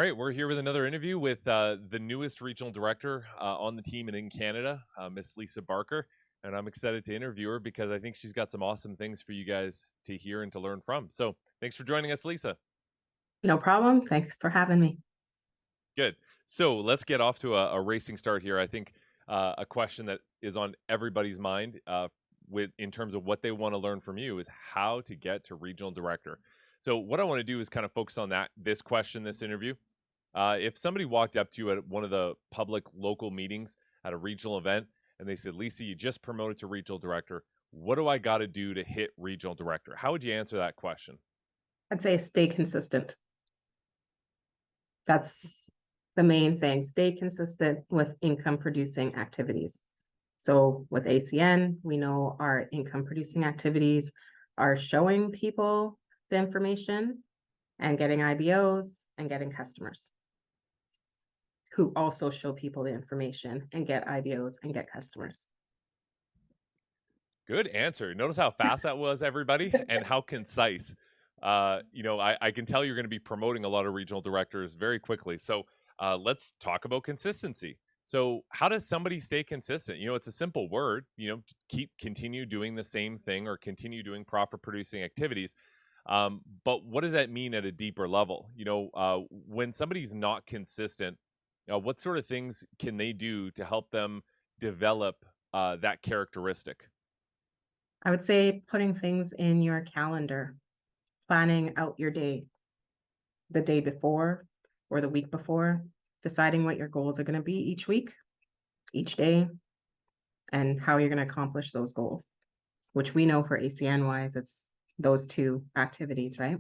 right, we're here with another interview with the newest regional director on the team and in Canada, Miss Lisa Barker. And I'm excited to interview her because I think she's got some awesome things for you guys to hear and to learn from. So thanks for joining us, Lisa. No problem. Thanks for having me. Good. So let's get off to a racing start here. I think a question that is on everybody's mind with in terms of what they want to learn from you is how to get to regional director. So what I want to do is kind of focus on this question, this interview. If somebody walked up to you at one of the public local meetings at a regional event and they said, Lisa, you just promoted to regional director. What do I got to do to hit regional director? How would you answer that question? I'd say stay consistent. That's the main thing. Stay consistent with income producing activities. So with ACN, we know our income producing activities are showing people the information and getting IBOs and getting customers who also show people the information and get IBOs and get customers. Good answer. Notice how fast that was, everybody, and how concise. I can tell you're going to be promoting a lot of regional directors very quickly. So let's talk about consistency. So how does somebody stay consistent? It's a simple word, continue doing the same thing or continue doing profit producing activities. But what does that mean at a deeper level? When somebody's not consistent, what sort of things can they do to help them develop that characteristic? I would say putting things in your calendar, planning out your day, the day before or the week before, deciding what your goals are going to be each week, each day, and how you're going to accomplish those goals, which we know for ACN wise, it's those two activities, right?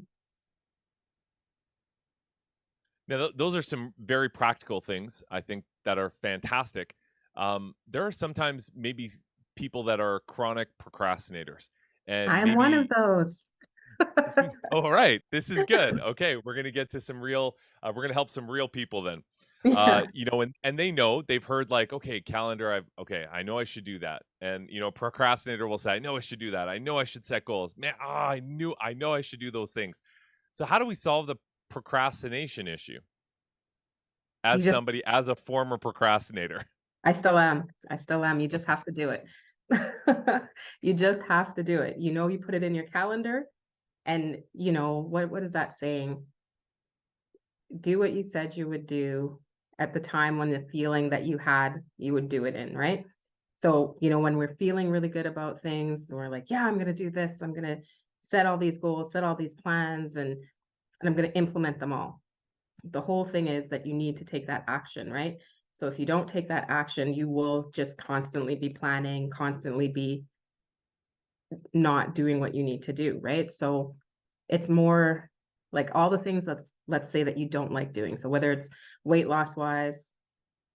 Now, those are some very practical things, I think, that are fantastic. There are sometimes maybe people that are chronic procrastinators, and I'm one of maybe, those. all right, this is good. Okay, we're going to get to some real, we're going to help some real people then. Yeah. And they know they've heard like, okay, calendar, okay, I know I should do that. And, procrastinator will say, I know I should do that. I know I should set goals. Man, I know I should do those things. So, how do we solve the procrastination issue? You just, As a former procrastinator. I still am. I still am. You just have to do it. You just have to do it. You put it in your calendar and what is that saying? Do what you said you would do at the time when the feeling that you had, you would do it in, right? So, when we're feeling really good about things, we're like, yeah, I'm going to do this. I'm going to set all these goals, set all these plans, and I'm going to implement them all. The whole thing is that you need to take that action, right? So if you don't take that action, you will just constantly be planning, constantly be not doing what you need to do, right? So it's more like all the things let's say that you don't like doing. So whether it's weight loss wise,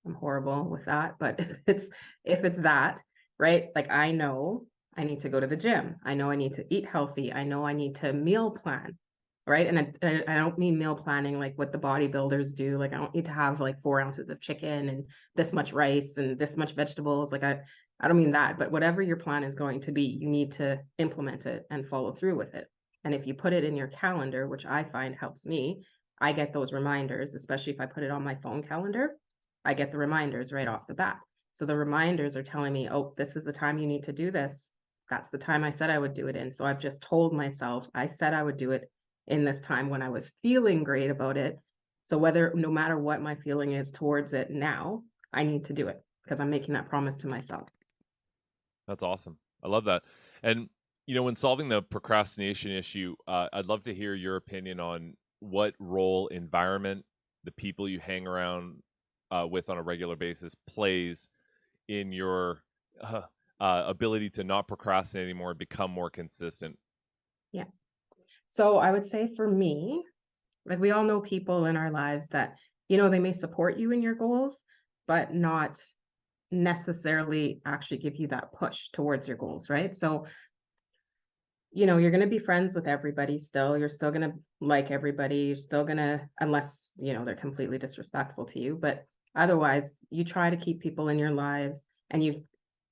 I'm horrible with that, but if it's that, right? Like I know I need to go to the gym. I know I need to eat healthy. I know I need to meal plan, right? And I don't mean meal planning like what the bodybuilders do. Like I don't need to have like 4 ounces of chicken and this much rice and this much vegetables. Like I don't mean that, but whatever your plan is going to be, you need to implement it and follow through with it. And if you put it in your calendar, which I find helps me, I get those reminders, especially if I put it on my phone calendar. I get the reminders right off the bat. So the reminders are telling me, oh, this is the time you need to do this. That's the time I said I would do it in. So I've just told myself I said I would do it in this time when I was feeling great about it. So no matter what my feeling is towards it now, I need to do it because I'm making that promise to myself. That's awesome. I love that. And when solving the procrastination issue, I'd love to hear your opinion on what role environment, the people you hang around with on a regular basis, plays in your ability to not procrastinate anymore and become more consistent. Yeah. So I would say for me, like we all know people in our lives that, they may support you in your goals, but not necessarily actually give you that push towards your goals, right? So, you're going to be friends with everybody still. You're still going to like everybody. You're still going to, unless, they're completely disrespectful to you, but otherwise, you try to keep people in your lives and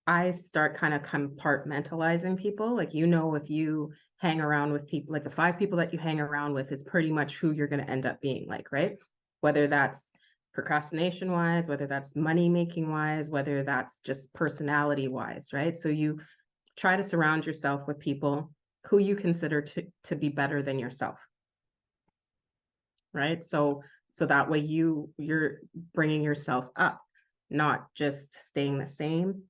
I start kind of compartmentalizing people. Like, if you hang around with people, like the 5 people that you hang around with is pretty much who you're going to end up being like, right? whether that's procrastination wise, whether that's money making wise, whether that's just personality wise, right? So you try to surround yourself with people who you consider to be better than yourself, right? So that way you're bringing yourself up, not just staying the same,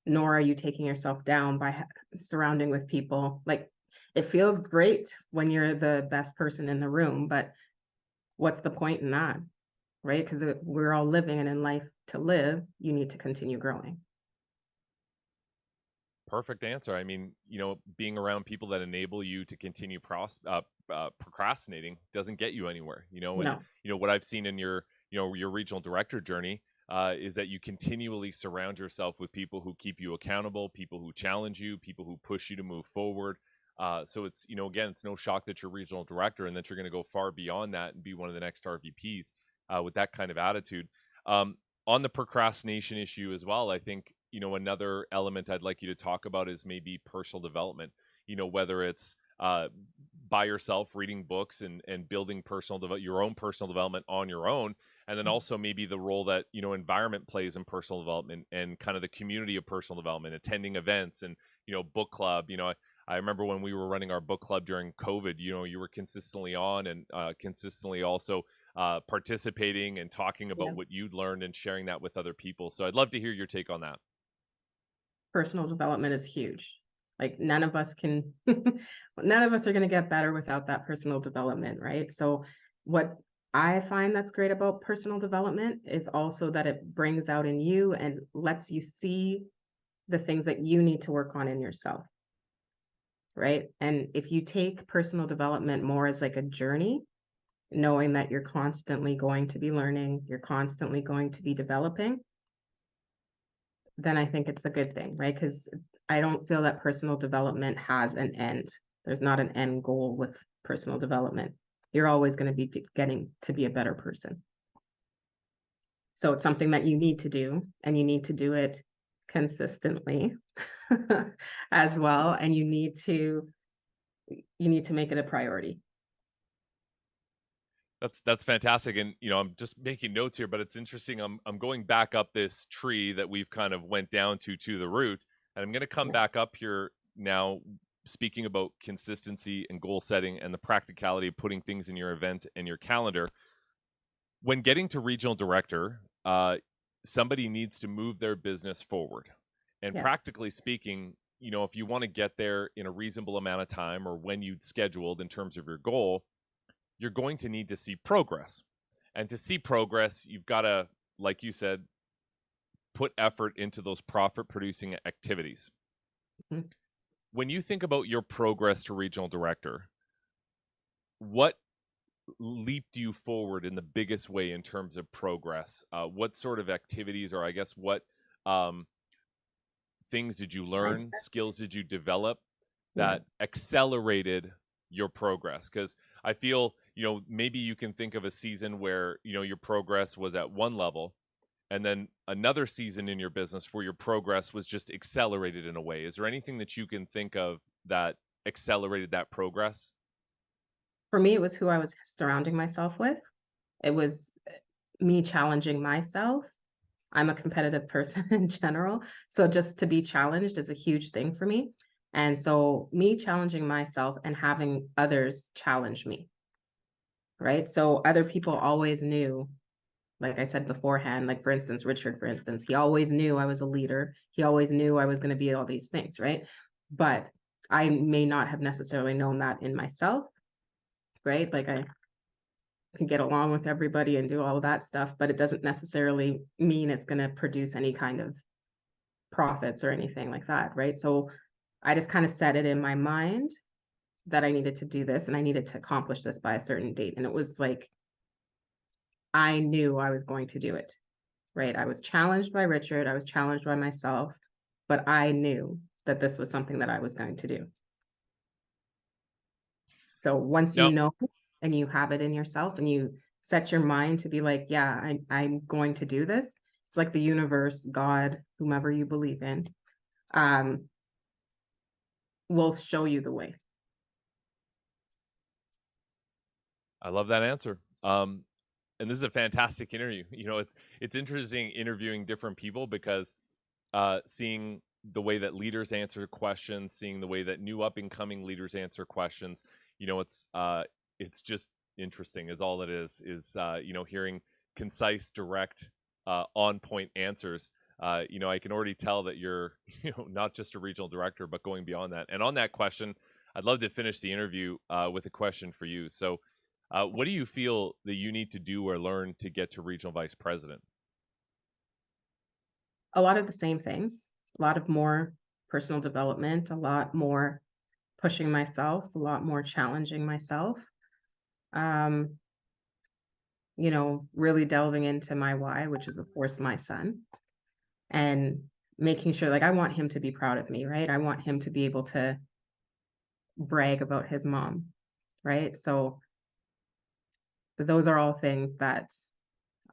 nor are you taking yourself down by surrounding with people. Like, it feels great when you're the best person in the room, but what's the point in that, right? Because we're all living, and in life to live, you need to continue growing. Perfect answer. I mean, being around people that enable you to continue procrastinating doesn't get you anywhere. And No. what I've seen in your regional director journey is that you continually surround yourself with people who keep you accountable, people who challenge you, people who push you to move forward. So it's again, it's no shock that you're regional director and that you're going to go far beyond that and be one of the next RVPs with that kind of attitude. Um, on the procrastination issue as well, I think another element I'd like you to talk about is maybe personal development. Whether it's by yourself reading books and building your own personal development on your own, and then also maybe the role that environment plays in personal development and kind of the community of personal development, attending events and book club. I remember when we were running our book club during COVID. You were consistently on and consistently also participating and talking about Yeah. what you'd learned and sharing that with other people. So I'd love to hear your take on that. Personal development is huge. Like, none of us can none of us are going to get better without that personal development, right? So what I find that's great about personal development is also that it brings out in you and lets you see the things that you need to work on in yourself, right? And if you take personal development more as like a journey, knowing that you're constantly going to be learning, you're constantly going to be developing, then I think it's a good thing, right? Because I don't feel that personal development has an end. There's not an end goal with personal development. You're always going to be getting to be a better person. So it's something that you need to do, and you need to do it consistently as well. And you need to make it a priority. That's fantastic, and I'm just making notes here, but it's interesting. I'm going back up this tree that we've kind of went down to the root, and I'm going to come Yeah. back up here now, speaking about consistency and goal setting and the practicality of putting things in your event and your calendar. When getting to regional director, somebody needs to move their business forward, and Yes. practically speaking, if you want to get there in a reasonable amount of time or when you'd scheduled in terms of your goal, you're going to need to see progress. And to see progress, you've got to, like you said, put effort into those profit producing activities. Mhm. When you think about your progress to regional director, what leaped you forward in the biggest way in terms of progress? What sort of activities, or I guess what um, things did you learn, Mindset. skills did you develop Yeah. that accelerated your progress? Because I feel, maybe you can think of a season where, your progress was at one level, and then another season in your business where your progress was just accelerated in a way. Is there anything that you can think of that accelerated that progress? For me, it was who I was surrounding myself with. It was me challenging myself. I'm a competitive person in general. So just to be challenged is a huge thing for me. And so me challenging myself and having others challenge me, right? So other people always knew, like I said beforehand, like for instance, Richard, for instance, he always knew I was a leader. He always knew I was going to be all these things, right? But I may not have necessarily known that in myself, right? Like, I can get along with everybody and do all of that stuff, but it doesn't necessarily mean it's going to produce any kind of profits or anything like that, right? So I just kind of set it in my mind that I needed to do this and I needed to accomplish this by a certain date. And it was like, I knew I was going to do it, right? I was challenged by Richard, I was challenged by myself, but I knew that this was something that I was going to do. So once you Now, know and you have it in yourself and you set your mind to be like, yeah, I'm going to do this, it's like the universe, God, whomever you believe in, um, will show you the way. I love that answer. and this is a fantastic interview. You know, it's interesting interviewing different people because seeing the way that leaders answer questions, seeing the way that new up and coming leaders answer questions, you know, it's just interesting. Is all it is you know, hearing concise, direct, on point answers. You know, I can already tell that you're you know not just a regional director, but going beyond that. And on that question, I'd love to finish the interview with a question for you. So, what do you feel that you need to do or learn to get to regional vice president? A lot of the same things, a lot of more personal development, a lot more pushing myself, a lot more challenging myself. Um, really delving into my why, which is of course my son, and making sure like I want him to be proud of me, right? I want him to be able to brag about his mom, right? So those are all things that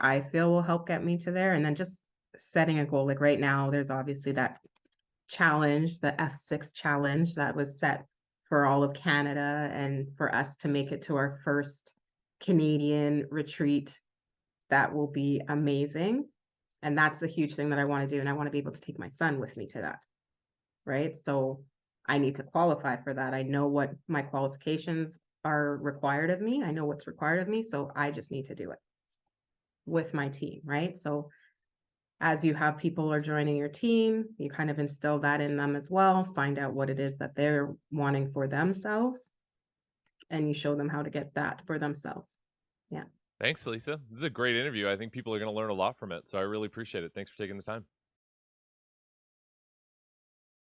I feel will help get me to there. And then just setting a goal. Like right now, there's obviously that challenge, the F6 challenge that was set for all of Canada and for us to make it to our first Canadian retreat. That will be amazing. And that's a huge thing that I want to do. And I want to be able to take my son with me to that. Right. So I need to qualify for that. I know what my qualifications are required of me. I know what's required of me. So I just need to do it with my team. Right. So as you have people are joining your team, you kind of instill that in them as well, find out what it is that they're wanting for themselves, and you show them how to get that for themselves. Yeah. Thanks, Lisa. This is a great interview. I think people are going to learn a lot from it. So I really appreciate it. Thanks for taking the time.